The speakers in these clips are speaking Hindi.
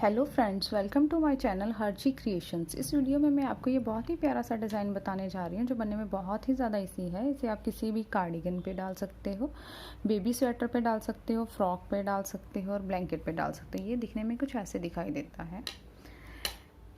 Hello friends, welcome to my channel Harji creations. इस वीडियो में मैं आपको ये बहुत ही प्यारा सा डिज़ाइन बताने जा रही हूँ जो बनने में बहुत ही ज़्यादा इजी है। इसे आप किसी भी कार्डिगन पे डाल सकते हो, बेबी स्वेटर पे डाल सकते हो, फ्रॉक पे डाल सकते हो और ब्लैंकेट पे डाल सकते हो। ये दिखने में कुछ ऐसे दिखाई देता है।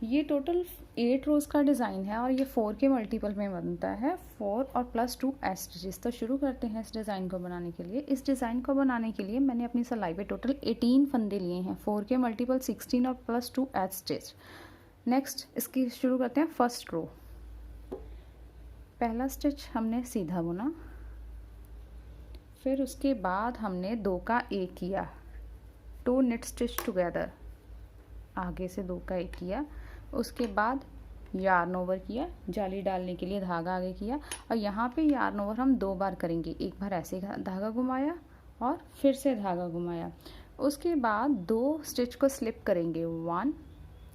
ये टोटल 8 रोज़ का डिज़ाइन है और ये 4 के मल्टीपल में बनता है, 4 और +2 स्टिचेस। तो शुरू करते हैं इस डिज़ाइन को बनाने के लिए। इस डिज़ाइन को बनाने के लिए मैंने अपनी सिलाई पे टोटल 18 फंदे लिए हैं, 4 के मल्टीपल 16 और +2 स्टिच। नेक्स्ट इसकी शुरू करते हैं फर्स्ट रो। पहला स्टिच हमने सीधा बुना, फिर उसके बाद हमने 2 का 1 किया, 2 निट स्टिच टुगेदर, आगे से 2 का 1 किया, उसके बाद यार्न ओवर किया, जाली डालने के लिए धागा आगे किया और यहाँ पे यार्न ओवर हम 2 बार करेंगे। एक बार ऐसे धागा घुमाया और फिर से धागा घुमाया। उसके बाद 2 स्टिच को स्लिप करेंगे, 1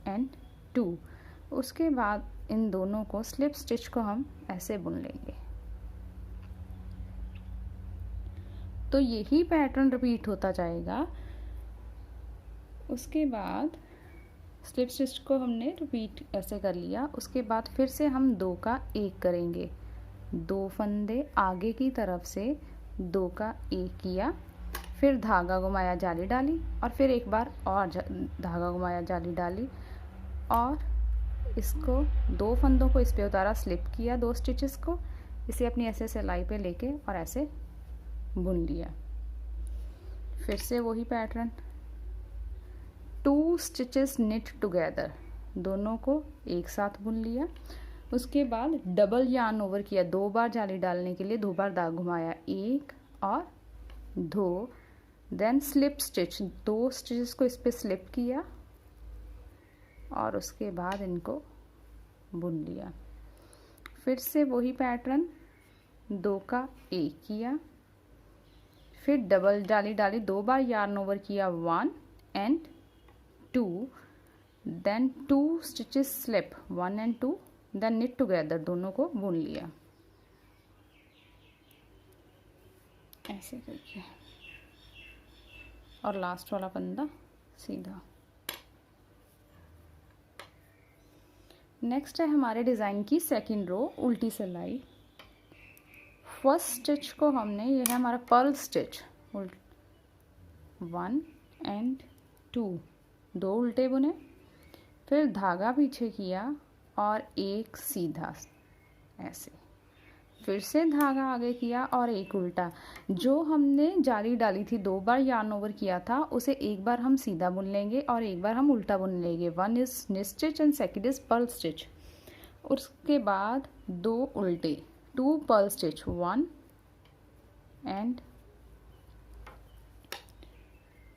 एंड 2। उसके बाद इन दोनों को स्लिप स्टिच को हम ऐसे बुन लेंगे। तो यही पैटर्न रिपीट होता जाएगा। उसके बाद स्लिप स्टिच को हमने रिपीट ऐसे कर लिया। उसके बाद फिर से हम 2 का 1 करेंगे, 2 फंदे आगे की तरफ से 2 का 1 किया, फिर धागा घुमाया, जाली डाली और फिर एक बार और धागा घुमाया, जाली डाली और इसको 2 फंदों को इस पे उतारा, स्लिप किया 2 स्टिचेस को, इसे अपनी ऐसे सिलाई पे लेके और ऐसे बुन लिया। फिर से वही पैटर्न, 2 स्टिचेस निट टुगेदर, दोनों को एक साथ बुन लिया। उसके बाद डबल यार्न ओवर किया, 2 बार जाली डालने के लिए 2 बार दाग घुमाया, 1 और 2, देन स्लिप स्टिच, 2 स्टिचेस को इस पे स्लिप किया और उसके बाद इनको बुन लिया। फिर से वही पैटर्न, 2 का 1 किया, फिर डबल जाली डाली, 2 बार यार्न ओवर किया, 1 and 2, then 2 stitches slip, 1 and 2, then knit together, दोनों को बुन लिया ऐसे करके और लास्ट वाला फंदा सीधा। नेक्स्ट है हमारे डिज़ाइन की सेकंड रो, उल्टी सिलाई। फर्स्ट स्टिच को हमने, ये है हमारा पर्ल स्टिच, 1 एंड 2, 2 उल्टे बुने, फिर धागा पीछे किया और एक सीधा ऐसे, फिर से धागा आगे किया और एक उल्टा। जो हमने जाली डाली थी, 2 बार यार्न ओवर किया था, उसे एक बार हम सीधा बुन लेंगे और एक बार हम उल्टा बुन लेंगे। 1 is knit stitch and second is purl stitch. उसके बाद 2 उल्टे, 2 पर्ल स्टिच, 1 एंड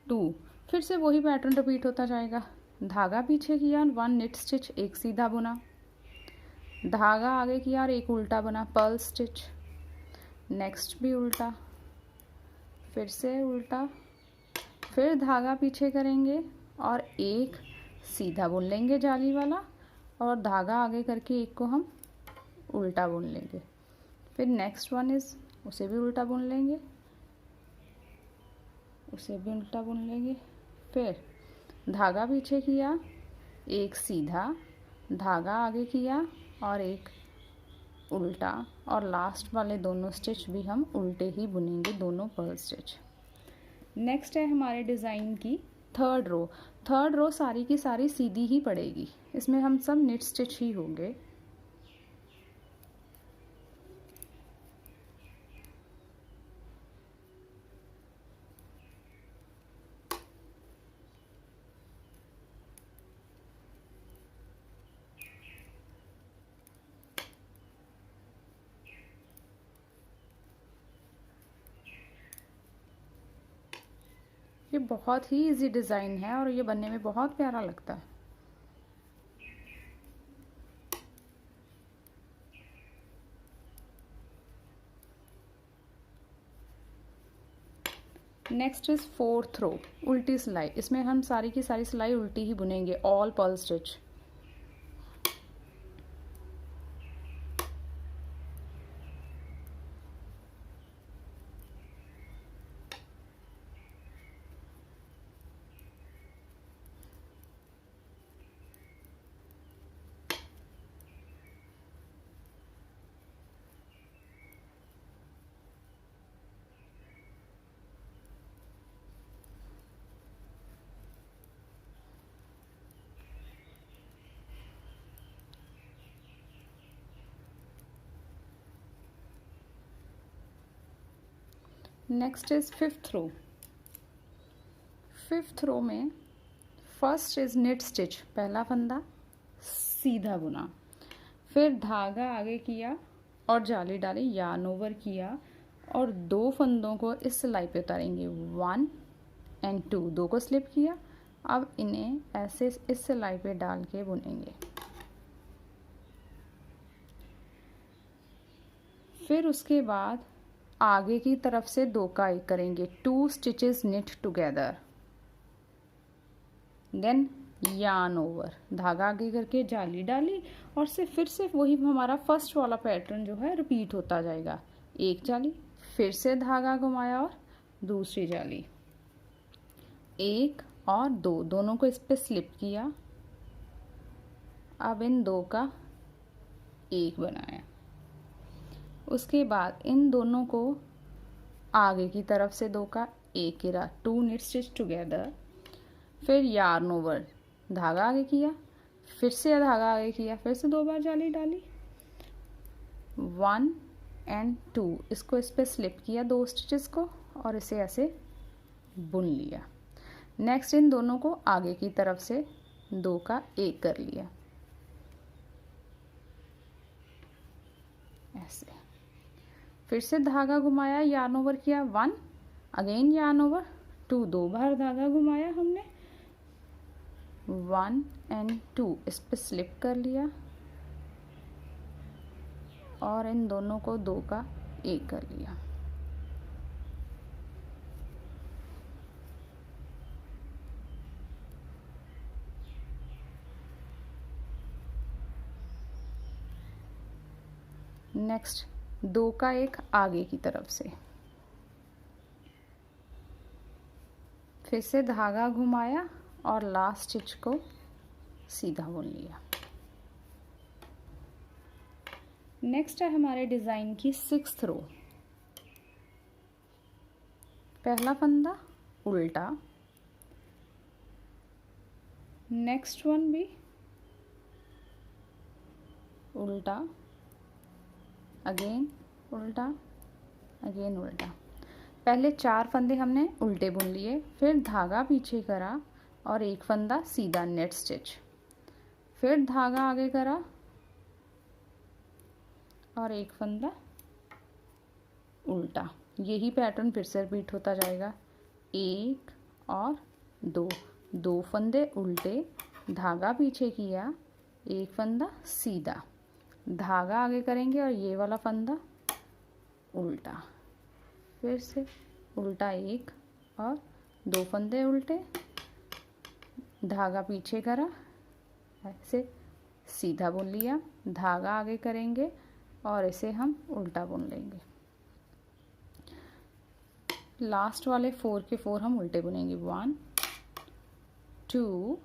2। फिर से वही पैटर्न रिपीट होता जाएगा। धागा पीछे किया, 1 निट स्टिच, एक सीधा बुना, धागा आगे किया और एक उल्टा बना, पर्ल स्टिच, नेक्स्ट भी उल्टा, फिर से उल्टा, फिर धागा पीछे करेंगे और एक सीधा बुन लेंगे जाली वाला और धागा आगे करके एक को हम उल्टा बुन लेंगे। फिर नेक्स्ट वन इज, उसे भी उल्टा बुन लेंगे, उसे भी उल्टा बुन लेंगे, फिर धागा पीछे किया, एक सीधा, धागा आगे किया और एक उल्टा और लास्ट वाले दोनों स्टिच भी हम उल्टे ही बुनेंगे, दोनों पर्ल स्टिच। नेक्स्ट है हमारे डिज़ाइन की थर्ड रो। थर्ड रो सारी की सारी सीधी ही पड़ेगी, इसमें हम सब निट स्टिच ही होंगे। ये बहुत ही इजी डिज़ाइन है और ये बनने में बहुत प्यारा लगता है। नेक्स्ट इज फोर्थ रो, उल्टी सिलाई। इसमें हम सारी की सारी सिलाई उल्टी ही बुनेंगे, all purl stitch. Next is fifth row. Fifth row में फर्स्ट इज निट स्टिच, पहला फंदा सीधा बुना, फिर धागा आगे किया और जाली डाली, यार्न ओवर किया और 2 फंदों को इस सिलाई पे उतारेंगे, 1 एंड 2, 2 को स्लिप किया। अब इन्हें ऐसे इस सिलाई पे डाल के बुनेंगे। फिर उसके बाद आगे की तरफ से 2 का 1 करेंगे, 2 stitches knit together, then yarn over, धागा आगे करके जाली डाली और फिर से वही हमारा फर्स्ट वाला पैटर्न जो है रिपीट होता जाएगा। एक जाली, फिर से धागा घुमाया और दूसरी जाली, 1 और 2, दोनों को इस पे स्लिप किया। अब इन 2 का 1 बनाया। उसके बाद इन दोनों को आगे की तरफ से 2 का 1 गिरा, 2 निट स्टिच टुगेदर, फिर यार्न ओवर, धागा आगे किया, फिर से धागा आगे किया, फिर से 2 बार जाली डाली, 1 एंड 2, इसको इस पे स्लिप किया 2 स्टिचेस को और इसे ऐसे बुन लिया। नेक्स्ट इन दोनों को आगे की तरफ से 2 का 1 कर लिया, ऐसे, फिर से धागा घुमाया, यार्न ओवर किया, 1, अगेन यार्न ओवर, 2, 2 बार धागा घुमाया हमने, 1 एंड 2, इस पे स्लिप कर लिया और इन दोनों को 2 का 1 कर लिया। नेक्स्ट 2 का 1 आगे की तरफ से, फिर से धागा घुमाया और लास्ट स्टिच को सीधा बुन लिया। नेक्स्ट है हमारे डिज़ाइन की 6th रो। पहला फंदा उल्टा, नेक्स्ट वन भी उल्टा, अगेन उल्टा, अगेन उल्टा। पहले 4 फंदे हमने उल्टे बुन लिए, फिर धागा पीछे करा और 1 फंदा सीधा नेट स्टिच, फिर धागा आगे करा और 1 फंदा उल्टा। यही पैटर्न फिर से रिपीट होता जाएगा, 1 और 2, 2 फंदे उल्टे, धागा पीछे किया, 1 फंदा सीधा, धागा आगे करेंगे और ये वाला फंदा उल्टा, फिर से उल्टा 1 और 2 फंदे उल्टे, धागा पीछे करा, ऐसे सीधा बुन लिया, धागा आगे करेंगे और इसे हम उल्टा बुन लेंगे। लास्ट वाले 4 के 4 हम उल्टे बुनेंगे, 1 2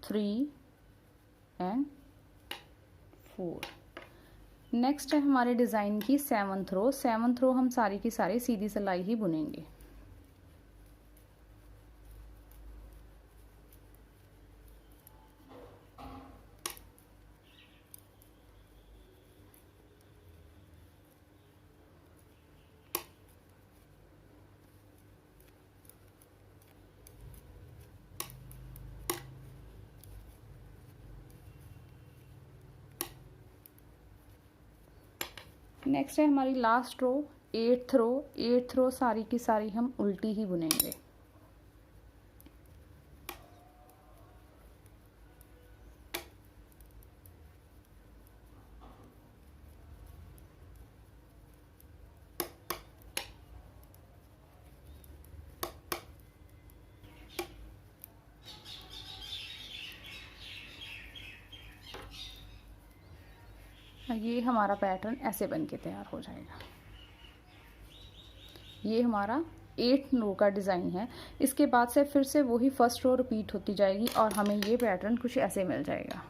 3 एंड 4। नेक्स्ट है हमारे डिज़ाइन की 7th रो। 7th रो हम सारी की सारी सीधी सिलाई ही बुनेंगे। नेक्स्ट है हमारी लास्ट रो 8th रो। 8th रो सारी की सारी हम उल्टी ही बुनेंगे। ये हमारा पैटर्न ऐसे बन के तैयार हो जाएगा। ये हमारा 8 रो का डिज़ाइन है। इसके बाद से फिर से वही फर्स्ट रो रिपीट होती जाएगी और हमें ये पैटर्न कुछ ऐसे मिल जाएगा।